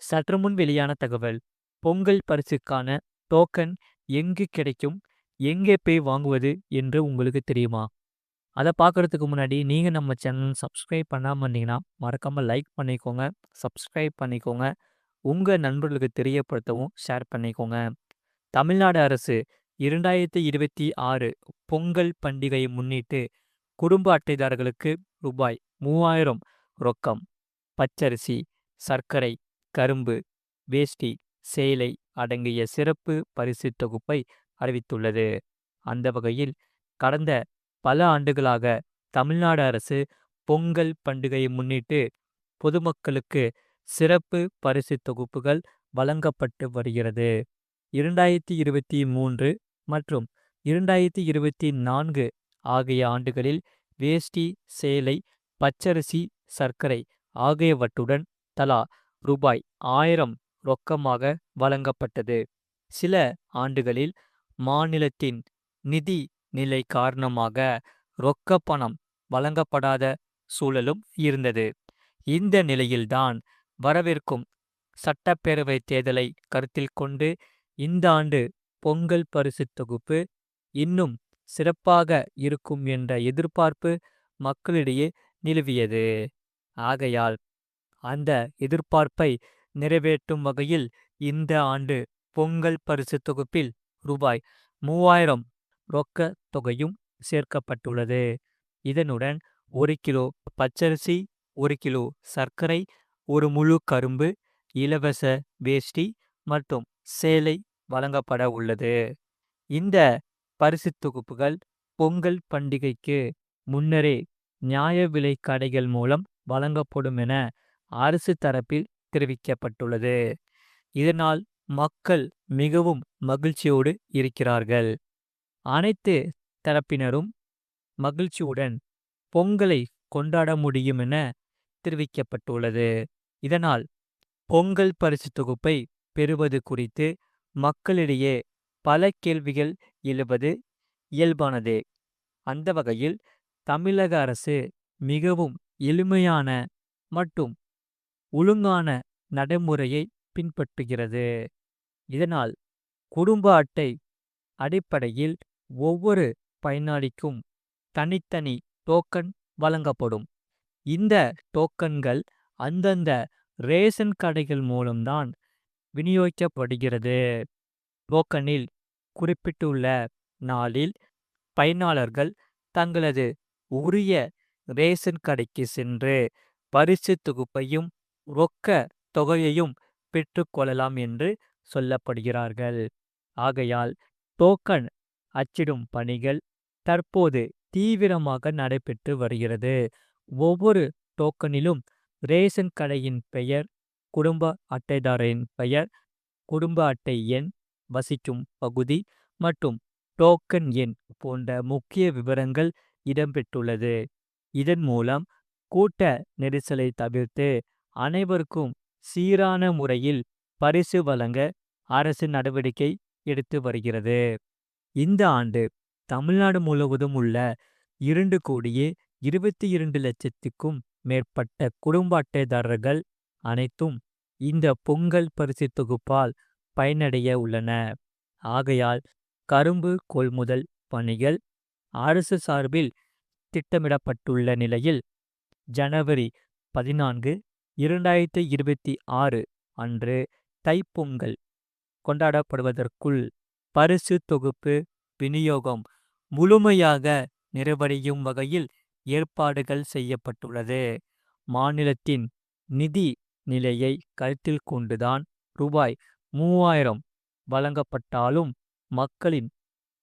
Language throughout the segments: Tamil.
சற்று முன் வெளியான தகவல். பொங்கல் பரிசுக்கான டோக்கன் எங்கு கிடைக்கும்? எங்கே போய் வாங்குவது என்று உங்களுக்கு தெரியுமா? அத பார்க்கறதுக்கு முன்னாடி நீங்க நம்ம சேனல் சப்ஸ்கிரைப் பண்ணாம இருந்தீங்கன்னா, மறக்காம லைக் பண்ணிக்கோங்க, சப்ஸ்கிரைப் பண்ணிக்கோங்க. உங்க நண்பர்களுக்கு தெரியப்படுத்தவும் ஷேர் பண்ணிக்கோங்க. தமிழ்நாடு அரசு 2026 பொங்கல் பண்டிகையை முன்னிட்டு குடும்ப அட்டைதாரர்களுக்கு ரூபாய் 3000 ரொக்கம், பச்சரிசி, சர்க்கரை, கரும்பு, வேஷ்டி, சேலை அடங்கிய சிறப்பு பரிசு தொகுப்பை அறிவித்துள்ளது. அந்த வகையில் கடந்த பல ஆண்டுகளாக தமிழ்நாடு அரசு பொங்கல் பண்டிகையை முன்னிட்டு பொதுமக்களுக்கு சிறப்பு பரிசு தொகுப்புகள் வழங்கப்பட்டு வருகிறது. 2023 மற்றும் 2024 ஆகிய ஆண்டுகளில் வேஷ்டி, சேலை, பச்சரிசி, சர்க்கரை ஆகியவற்றுடன் தலா ரூபாய் 1000 ரொக்கமாக வழங்கப்பட்டது. சில ஆண்டுகளில் மாநிலத்தின் நிதி நிலை காரணமாக ரொக்க பணம் வழங்கப்படாத சூழலும் இருந்தது. இந்த நிலையில்தான் வரவிருக்கும் சட்டப்பேரவை தேர்தலை கருத்தில் கொண்டு இந்த ஆண்டு பொங்கல் பரிசு தொகுப்பு இன்னும் சிறப்பாக இருக்கும் என்ற எதிர்பார்ப்பு மக்களிடையே நிலவியது. ஆகையால் அந்த எதிர்பார்ப்பை நிறைவேற்றும் வகையில் இந்த ஆண்டு பொங்கல் பரிசு தொகுப்பில் ரூபாய் 3000 ரொக்க தொகையும் சேர்க்கப்பட்டுள்ளது. இதனுடன் 1 கிலோ பச்சரிசி, 1 கிலோ சர்க்கரை, ஒரு முழு கரும்பு, இலவச வேஷ்டி மற்றும் சேலை வழங்கப்பட உள்ளது. இந்த பரிசு தொகுப்புகள் பொங்கல் பண்டிகைக்கு முன்னரே நியாய விலை கடைகள் மூலம் வழங்கப்படும் என அரசு தரப்பில் தெரிவிக்கப்பட்டுள்ளது. இதனால் மக்கள் மிகவும் மகிழ்ச்சியோடு இருக்கிறார்கள். அனைத்து தரப்பினரும் மகிழ்ச்சியுடன் பொங்கலை கொண்டாட முடியும் என தெரிவிக்கப்பட்டுள்ளது. இதனால் பொங்கல் பரிசு தொகுப்பை பெறுவது குறித்து மக்களிடையே பல கேள்விகள் எழுவது இயல்பானதே. அந்த வகையில் தமிழக அரசு மிகவும் எளிமையான மற்றும் ஒழுங்கான நடைமுறையை பின்பற்றுகிறது. இதனால் குடும்ப அட்டை அடிப்படையில் ஒவ்வொரு பயனாளிக்கும் தனித்தனி டோக்கன் வழங்கப்படும். இந்த டோக்கன்கள் அந்தந்த ரேஷன் கடைகள் மூலம்தான் விநியோகிக்கப்படுகிறது. டோக்கனில் குறிப்பிட்டுள்ள நாளில் பயனாளர்கள் தங்களது உரிய ரேஷன் கடைக்கு சென்று பரிசு தொகுப்பையும் ரொக்க தொகையையும் பெற்றுக்கொள்ளலாம் என்று சொல்லப்படுகிறார்கள். ஆகையால் டோக்கன் அச்சிடும் பணிகள் தற்போது தீவிரமாக நடைபெற்று வருகிறது. ஒவ்வொரு டோக்கனிலும் ரேஷன் கடையின் பெயர், குடும்ப அட்டைதாரரின் பெயர், குடும்ப அட்டை எண், வசிக்கும் பகுதி மற்றும் டோக்கன் எண் போன்ற முக்கிய விவரங்கள் இடம்பெற்றுள்ளது. இதன் மூலம் கூட்ட நெரிசலை தவிர்த்து அனைவருக்கும் சீரான முறையில் பரிசு வழங்க அரசு நடவடிக்கை எடுத்து வருகிறது. இந்த ஆண்டு தமிழ்நாடு முழுவதும் உள்ள 2,22,00,000க்கும் மேற்பட்ட குடும்ப அட்டைதாரர்கள் அனைத்தும் இந்த பொங்கல் பரிசு தொகுப்பால் பயனடைய உள்ளன. ஆகையால் கரும்பு கொள்முதல் பணிகள் அரசு சார்பில் திட்டமிடப்பட்டுள்ள நிலையில் ஜனவரி 14, 2026 அன்று தைப்பொங்கல் கொண்டாடப்படுவதற்குள் பரிசு தொகுப்பு விநியோகம் முழுமையாக நிறைவடையும் வகையில் ஏற்பாடுகள் செய்யப்பட்டுள்ளது. மாநிலத்தின் நிதி நிலையை கருத்தில் கொண்டுதான் ரூபாய் 3000 வழங்கப்பட்டாலும் மக்களின்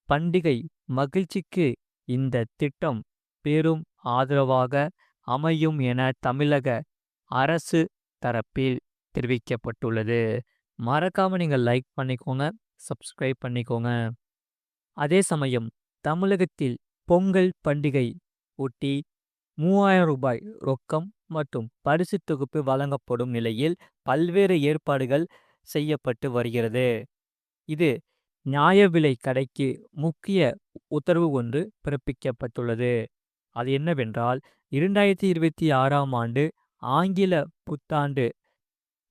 பண்டிகை மகிழ்ச்சிக்கு இந்த திட்டம் பெரும் ஆதரவாக அமையும் என தமிழக அரசு தரப்பில் தெரிவிக்கப்பட்டுள்ளது. மறக்காம நீங்க லைக் பண்ணிக்கோங்க, சப்ஸ்கிரைப் பண்ணிக்கோங்க. அதே சமயம் தமிழகத்தில் பொங்கல் பண்டிகை ஒட்டி 3000 ரூபாய் ரொக்கம் மற்றும் பரிசு தொகுப்பு வழங்கப்படும் நிலையில் பல்வேறு ஏற்பாடுகள் செய்யப்பட்டு வருகிறது. இது நியாய விலை கடைக்கு முக்கிய உத்தரவு ஒன்று பிறப்பிக்கப்பட்டுள்ளது. அது என்னவென்றால் 2026ஆம் ஆண்டு ஆங்கில புத்தாண்டு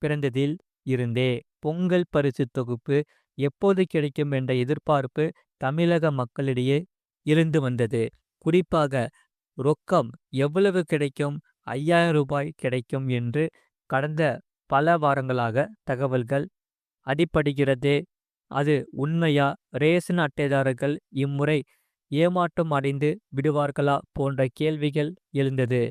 பிறந்ததில் இருந்தே பொங்கல் பரிசு தொகுப்பு எப்போது கிடைக்கும் என்ற எதிர்பார்ப்பு தமிழக மக்களிடையே இருந்து வந்தது. குறிப்பாக ரொக்கம் எவ்வளவு கிடைக்கும், ரூ. 5,000 கிடைக்கும் என்று கடந்த பல வாரங்களாக தகவல்கள் அடிபடுகிறது. அது உண்மையா? ரேஷன் அட்டைதாரர்கள் இம்முறை ஏமாற்றம் அடைந்து விடுவார்களா போன்ற கேள்விகள் எழுந்தது.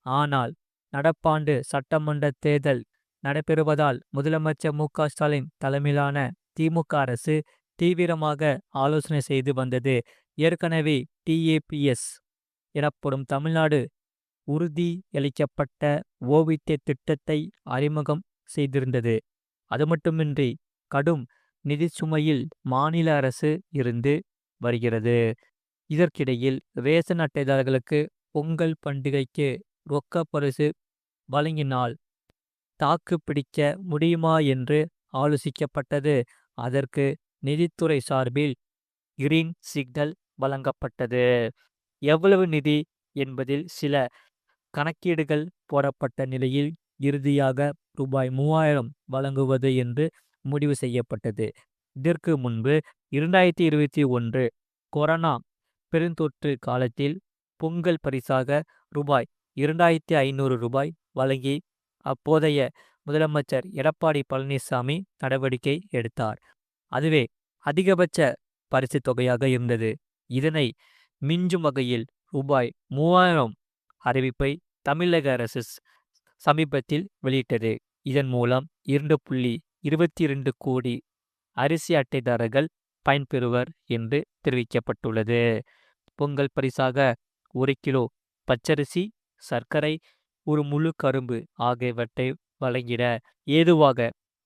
ஆனால் நடப்பாண்டு சட்டமன்ற தேர்தல் நடைபெறுவதால் முதலமைச்சர் மு.க.ஸ்டாலின் தலைமையிலான திமுக அரசு தீவிரமாக ஆலோசனை செய்து வந்தது. ஏற்கனவே டிஏபிஎஸ் எனப்படும் தமிழ்நாடு உறுதியளிக்கப்பட்ட ஓய்வூதிய திட்டத்தை அறிமுகம் செய்திருந்தது. அது மட்டுமின்றி கடும் நிதிச்சுமையில் மாநில அரசு இருந்து வருகிறது. இதற்கிடையில் ரேஷன் அட்டைதாரர்களுக்கு பொங்கல் பண்டிகைக்கு ரொக்க பரிசு வழங்கினால் தாக்கு பிடிக்க முடியுமா என்று ஆலோசிக்கப்பட்டது. அதற்கு நிதித்துறை சார்பில் கிரீன் சிக்னல் வழங்கப்பட்டது. எவ்வளவு நிதி என்பதில் சில கணக்கீடுகள் போடப்பட்ட நிலையில் இறுதியாக ரூபாய் 3,000 வழங்குவது என்று முடிவு செய்யப்பட்டது. இதற்கு முன்பு 2021 கொரோனா பெருந்தொற்று காலத்தில் பொங்கல் பரிசாக ரூபாய் 2,500 வழங்கி அப்போதைய முதலமைச்சர் எடப்பாடி பழனிசாமி நடவடிக்கை எடுத்தார். அதுவே அதிகபட்ச பரிசு தொகையாக இருந்தது. இதனை மிஞ்சும் வகையில் ரூபாய் 3,000 அறிவிப்பை தமிழக அரசு சமீபத்தில் வெளியிட்டது. இதன் மூலம் 2.22 கோடி அரிசி அட்டைதாரர்கள் பயன்பெறுவர் என்று தெரிவிக்கப்பட்டுள்ளது. பொங்கல் பரிசாக 1 கிலோ பச்சரிசி, சர்க்கரை, ஒரு முழு கரும்பு ஆகியவற்றை வழங்கிட ஏதுவாக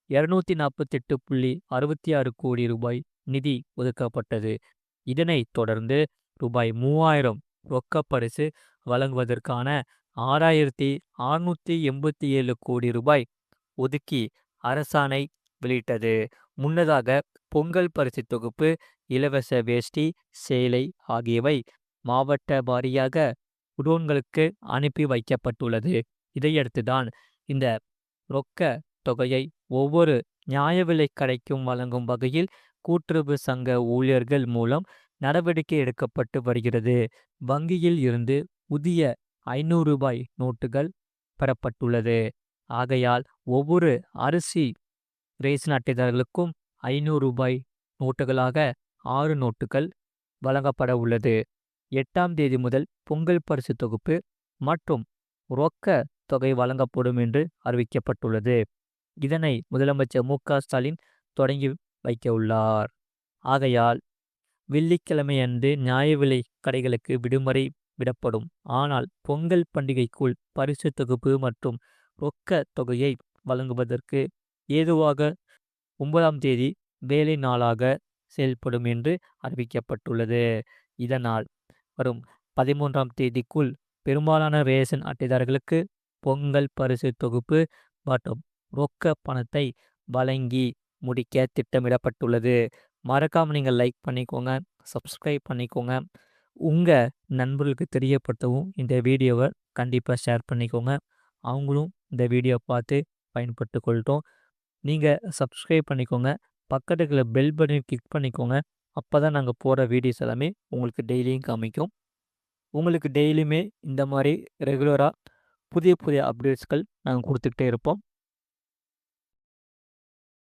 248.66 கோடி ரூபாய் நிதி ஒதுக்கப்பட்டது. இதனைத் தொடர்ந்து ரூபாய் 3,000 ரொக்க பரிசு வழங்குவதற்கான 6,687 கோடி ரூபாய் ஒதுக்கி அரசாணை வெளியிட்டது. முன்னதாக பொங்கல் பரிசு தொகுப்பு, இலவச வேஷ்டி, சேலை ஆகியவை மாவட்ட வாரியாக குடோன்களுக்கு அனுப்பி வைக்கப்பட்டுள்ளது. இதையடுத்துதான் இந்த ரொக்க தொகையை ஒவ்வொரு நியாய விலைக் கடைக்கும் வழங்கும் வகையில் கூட்டுறவு சங்க ஊழியர்கள் மூலம் நடவடிக்கை எடுக்கப்பட்டு வருகிறது. வங்கியில் இருந்து புதிய ரூபாய் 500 நோட்டுகள் பெறப்பட்டுள்ளது. ஆகையால் ஒவ்வொரு அரிசி ரேஷன் அட்டைதாரர்களுக்கும் ரூபாய் 500 நோட்டுகளாக 6 நோட்டுகள் வழங்கப்பட உள்ளது. 8ஆம் தேதி முதல் பொங்கல் பரிசு தொகுப்பு மற்றும் ரொக்க தொகை வழங்கப்படும் என்று அறிவிக்கப்பட்டுள்ளது. இதனை முதலமைச்சர் மு.க.ஸ்டாலின் தொடங்கி வைக்க உள்ளார். ஆகையால் வெள்ளிக்கிழமையன்று நியாய விலை கடைகளுக்கு விடுமுறை விடப்படும். ஆனால் பொங்கல் பண்டிகைக்குள் பரிசு தொகுப்பு மற்றும் ரொக்க தொகையை வழங்குவதற்கு ஏதுவாக 9ஆம் தேதி வேலை நாளாக செயல்படும் என்று அறிவிக்கப்பட்டுள்ளது. இதனால் வரும் 13ஆம் தேதிக்குள் பெரும்பாலான ரேஷன் அட்டைதாரர்களுக்கு பொங்கல் பரிசு தொகுப்பு மற்றும் ரொக்க பணத்தை வழங்கி முடிக்க திட்டமிடப்பட்டுள்ளது. மறக்காமல் நீங்கள் லைக் பண்ணிக்கோங்க, சப்ஸ்கிரைப் பண்ணிக்கோங்க. உங்கள் நண்பர்களுக்கு தெரியப்படுத்தவும் இந்த வீடியோவை கண்டிப்பாக ஷேர் பண்ணிக்கோங்க. அவங்களும் இந்த வீடியோ பார்த்து பயன்பட்டு கொள்ளட்டும். நீங்கள் சப்ஸ்கிரைப் பண்ணிக்கோங்க. பக்கத்தில் இருக்கிற பெல் பட்டனை கிளிக் பண்ணிக்கோங்க. அப்போ தான் நாங்கள் போடுற வீடியோஸ் எல்லாமே உங்களுக்கு டெய்லியும் காமிக்கும். உங்களுக்கு டெய்லியுமே இந்த மாதிரி ரெகுலராக புதிய புதிய அப்டேட்ஸ்கள் நாங்கள் கொடுத்துக்கிட்டே இருப்போம்.